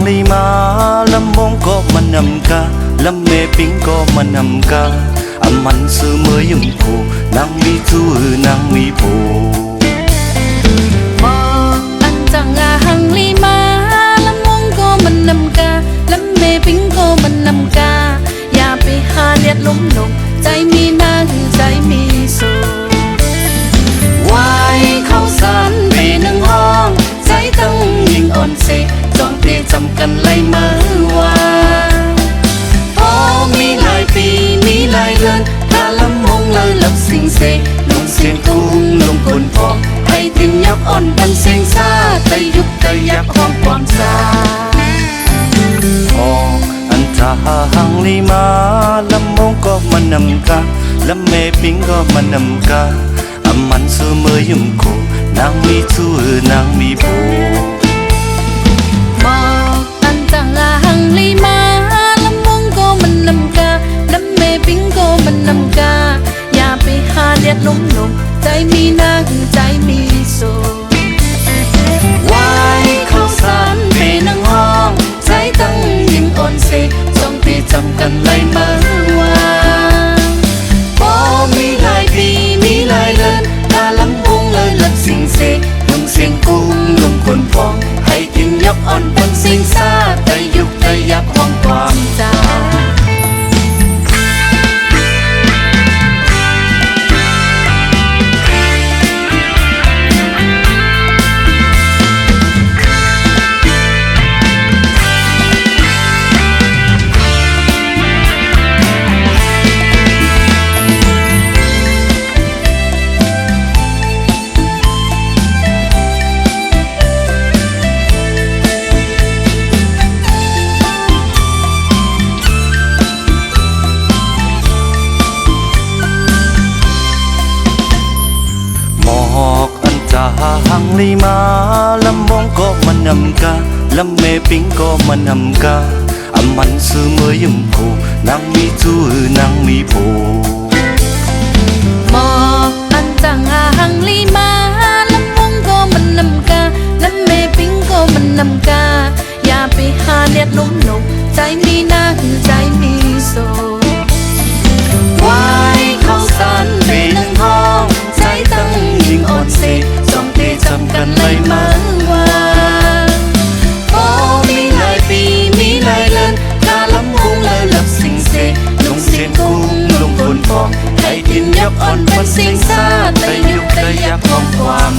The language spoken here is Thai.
ลีมาลำมงก็มันนำกาลำเมปิงก็มันนำกาอามันซื้อเมื่อยุ่งผูนางมีจูนางมีผูมออันจังอาหังลีมาลำมงก็มันนำกาลำเมปิงก็มันนำกาอย่าไปหาเลียดล้มลงใจมีนาคือใจมีสูไว้เข้าสารปีหนึ่งห้องใจตั้งยิ่งอ่อนเสจองเตจำกันไล่มาว่าโอ้มีหลายปีมีหลายเดือนถ้าลำมงเลยหลับสิงเสลงเสียงกุ้งลงคนพองให้ถึงยับอ่อนบันเสียงซาแต่ยุบแต่ยักห้องความซาอ๋ออันทาหังลีมาลำมงก็มันนำกาลำเมปิงก็มันนำกาอามันซื้อเมื่อยุ่งโคนางมีจูนางมีผูมออันจังอาหังลีมาลำมงก็มันนำกาลำเมปิงก็มันนำกาอย่าไปหาเลียดล้มลงใจมีนาคือใจมีสูไว้เข้าสารปีหนึ่งห้องใจตั้งยิ่งอ่อนเสจองปีจำกันไล่มาว่าโอ้มีหลายปีมีหลายเดือนตาลำพุงเลยหลับสิงเสลงเสียงกุ้งลงคนฟองให้ถึงยับอ่อนบนสิงซาแต่ยุบแต่ยับห้องความจาหังลีมาลำมงก็มันนำกาลำเมปิงก็มันนำกาอามันซื้อเมื่อยุ่งผูนางมีจูนางมีผูมออันจังอาหังลีมาลำมงก็มันนำกาลำเมปิงก็มันนำกาอย่าไปหาเลียดล้มลงใจมีนาคือใจมีสูไว้เข้าสารปีหนึ่งห้องใจตั้งยิ่งอ่อนเสจองเตจำกันไล่มาว่าโอ้มีหลายปีมีหลายเดือนตาลำพุงเลยหลับสิงเสลงเสียงกุ้งลงคนฟองให้กินยับอ่อนบนสิงซาแต่ยุบแต่ยับห้องความ